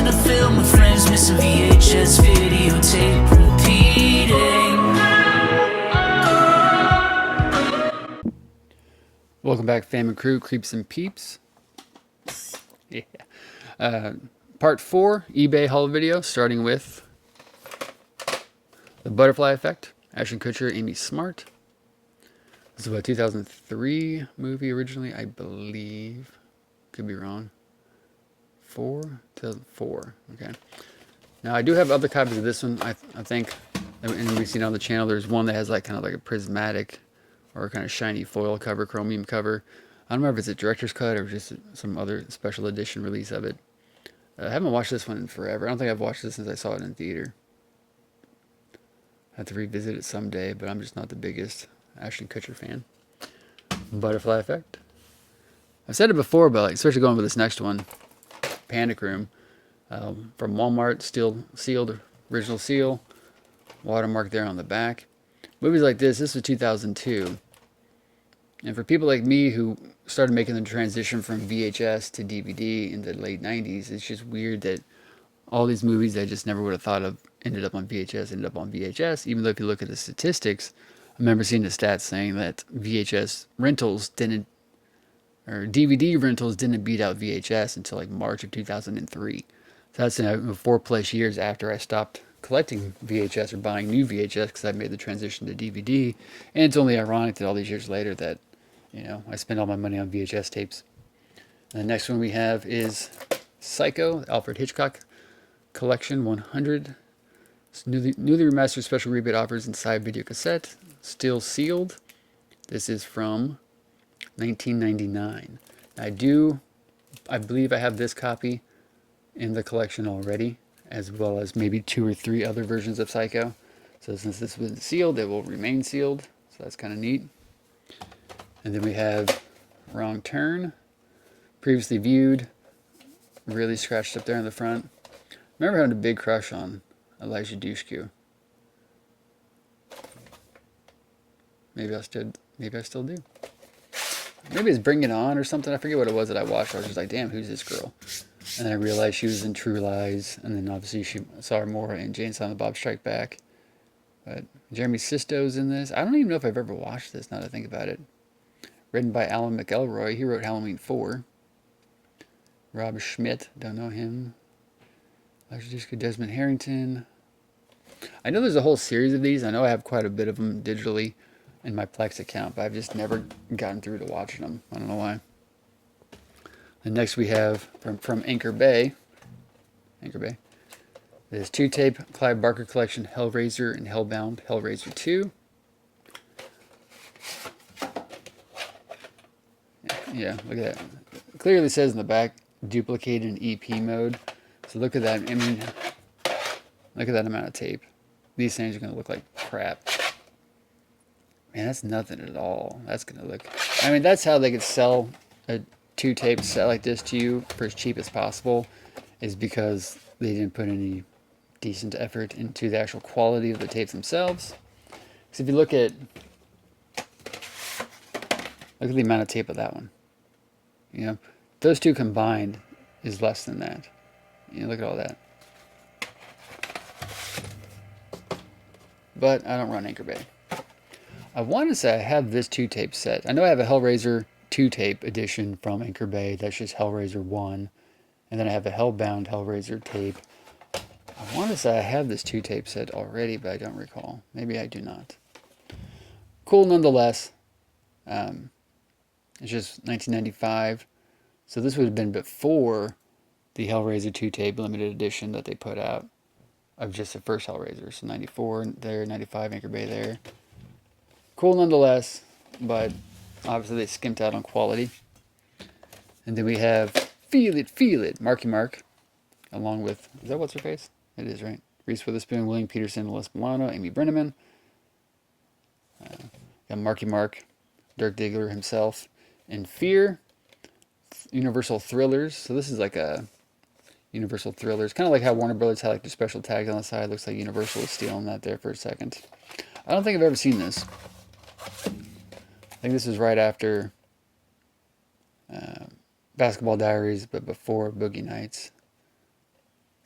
watching a film with friends, missing VHS videotape repeating. Welcome back, fam and crew, creeps and peeps. Yeah. Part 4, eBay haul video, starting with The Butterfly Effect, Ashton Kutcher, Amy Smart. This is a 2003 movie originally, I believe. Could be wrong. 2004. Okay. Now I do have other copies of this one. I think, and we've seen on the channel. There's one that has like kind of like a prismatic or kind of shiny foil cover, chromium cover. I don't remember if it's a director's cut or just some other special edition release of it. I haven't watched this one in forever. I don't think I've watched this since I saw it in theater. I have to revisit it someday, but I'm just not the biggest Ashton Kutcher fan. Butterfly Effect. I've said it before, but like, especially going with this next one, Panic Room, from Walmart, still sealed, original seal, watermark there on the back. Movies like this was 2002. And for people like me who started making the transition from VHS to DVD in the late 90s, it's just weird that all these movies I just never would have thought of ended up on VHS, even though if you look at the statistics, I remember seeing the stats saying that VHS rentals didn't, or DVD rentals didn't beat out VHS until like March of 2003. So that's 4+ years after I stopped collecting VHS or buying new VHS because I made the transition to DVD. And it's only ironic that all these years later that, you know, I spend all my money on VHS tapes. And the next one we have is Psycho, Alfred Hitchcock Collection 100. It's newly remastered special rebate offers inside video cassette, still sealed. This is from 1999. I believe I have this copy in the collection already, as well as maybe 2 or 3 other versions of Psycho. So since this was sealed, it will remain sealed. So that's kind of neat. And then we have Wrong Turn, previously viewed, really scratched up there in the front. I remember having a big crush on Elijah Dushku. Maybe I still do. Maybe it's Bring It On or something. I forget what it was that I watched. I was just like, damn, who's this girl? And then I realized she was in True Lies. And then obviously saw her more in Jane Silent Bob Strike Back. But Jeremy Sisto's in this. I don't even know if I've ever watched this now that I think about it. Written by Alan McElroy. He wrote Halloween 4. Rob Schmidt. Don't know him. Desmond Harrington. I know there's a whole series of these. I know I have quite a bit of them digitally in my Plex account, but I've just never gotten through to watching them. I don't know why. And next we have from Anchor Bay. There's 2-tape Clive Barker collection, Hellraiser and Hellbound, Hellraiser 2. Yeah, look at that. It clearly says in the back, duplicated in EP mode. So look at that. I mean, look at that amount of tape. These things are going to look like crap. Man, that's nothing at all. That's going to look... I mean, that's how they could sell a 2-tape set like this to you for as cheap as possible, is because they didn't put any decent effort into the actual quality of the tapes themselves. Because if you look at the amount of tape of that one. You know, those two combined is less than that. You know, look at all that. But I don't run Anchor Bay. I want to say I have this 2-tape set. I know I have a Hellraiser 2-tape edition from Anchor Bay. That's just Hellraiser 1. And then I have a Hellbound Hellraiser tape. I want to say I have this 2-tape set already, but I don't recall. Maybe I do not. Cool nonetheless. It's just 1995. So this would have been before the Hellraiser 2-tape limited edition that they put out of just the first Hellraiser. So 94 there, 95 Anchor Bay there. Cool nonetheless, but obviously they skimped out on quality. And then we have Feel It, Marky Mark, along with, is that what's her face? It is, right? Reese Witherspoon, William Peterson, Alyssa Milano, Amy Brenneman. Got Marky Mark, Dirk Diggler himself, in Fear, Universal Thrillers. So this is like a Universal Thrillers, kind of like how Warner Brothers had like their special tags on the side. Looks like Universal is stealing that there for a second. I don't think I've ever seen this. I think this is right after Basketball Diaries, but before Boogie Nights.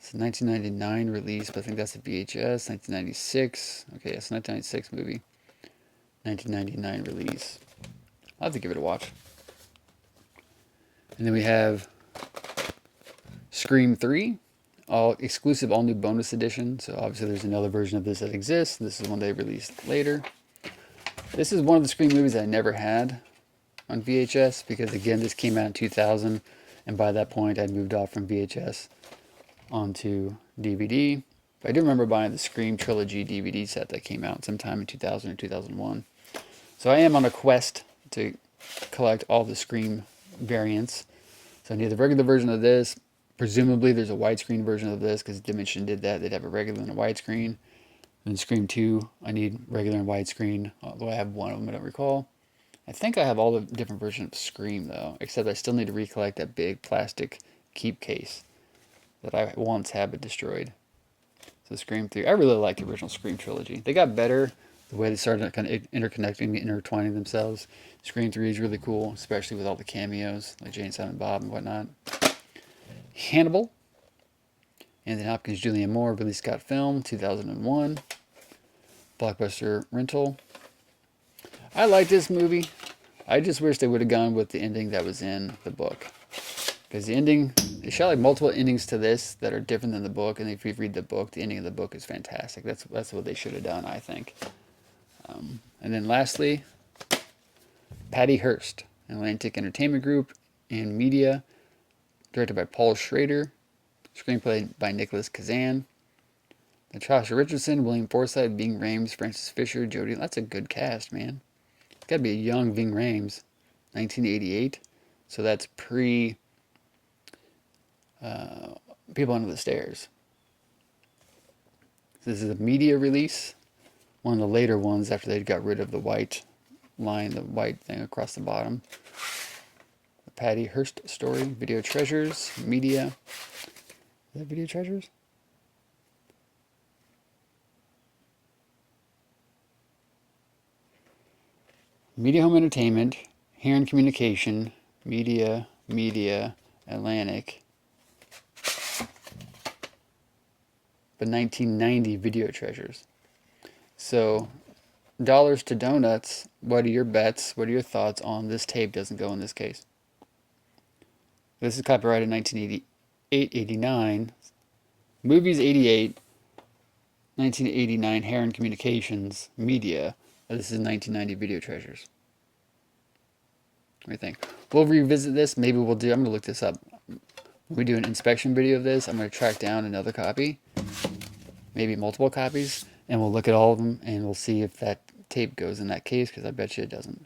It's a 1999 release, but I think that's a VHS. 1996. Okay, it's a 1996 movie. 1999 release. I'll have to give it a watch. And then we have Scream 3, all exclusive, all new bonus edition. So obviously there's another version of this that exists. This is one they released later. This is one of the Scream movies I never had on VHS because, again, this came out in 2000, and by that point I'd moved off from VHS onto DVD. But I do remember buying the Scream Trilogy DVD set that came out sometime in 2000 or 2001. So I am on a quest to collect all the Scream variants. So I need the regular version of this. Presumably there's a widescreen version of this because Dimension did that. They'd have a regular and a widescreen. And Scream 2, I need regular and widescreen, although I have one of them I don't recall. I think I have all the different versions of Scream, though, except I still need to recollect that big plastic keep case that I once had but destroyed. So Scream 3, I really like the original Scream trilogy. They got better the way they started kind of interconnecting, intertwining themselves. Scream 3 is really cool, especially with all the cameos, like Jane, Silent Bob and whatnot. Hannibal, Anthony Hopkins, Julianne Moore, Ridley Scott film, 2001. Blockbuster rental. I like this movie. I just wish they would have gone with the ending that was in the book. Because the ending, they shot like multiple endings to this that are different than the book, and if you read the book, the ending of the book is fantastic. That's what they should have done, I think. And then lastly, Patty Hearst, Atlantic Entertainment Group and Media, directed by Paul Schrader, screenplay by Nicholas Kazan. Natasha Richardson, William Forsythe, Ving Rhames, Francis Fisher, Jodie. That's a good cast, man. It's got to be a young Ving Rhames, 1988. So that's pre People Under the Stairs. This is a media release, one of the later ones after they got rid of the white line, the white thing across the bottom. The Patty Hearst story, Video Treasures, media. Is that Video Treasures? Media Home Entertainment, Heron Communication, Media, Atlantic. But 1990 Video Treasures. So, dollars to donuts, what are your bets? What are your thoughts on this tape doesn't go in this case? This is copyrighted 1988, 89. Movies 88, 1989 Heron Communications, Media. This is 1990 Video Treasures. What do you think? We'll revisit this. Maybe we'll do, I'm going to look this up. When we do an inspection video of this, I'm going to track down another copy, maybe multiple copies, and we'll look at all of them, and we'll see if that tape goes in that case, because I bet you it doesn't.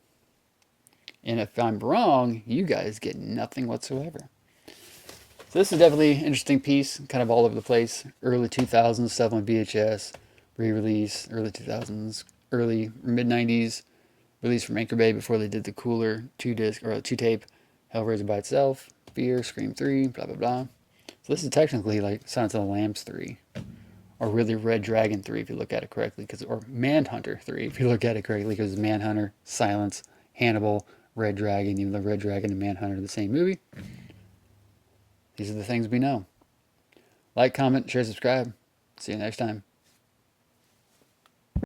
And if I'm wrong, you guys get nothing whatsoever. So this is definitely an interesting piece, kind of all over the place. Early 2000s stuff on VHS, re-release, early 2000s, early mid-90s, released from Anchor Bay before they did the cooler 2-disc or 2-tape Hellraiser by itself, Fear, Scream 3, blah blah blah. So this is technically like Silence of the Lambs 3, or really Red Dragon 3 if you look at it correctly, or Manhunter 3 if you look at it correctly, because Manhunter, Silence, Hannibal, Red Dragon, even though Red Dragon and Manhunter are the same movie. These are the things we know. Like, comment, share, subscribe. See you next time.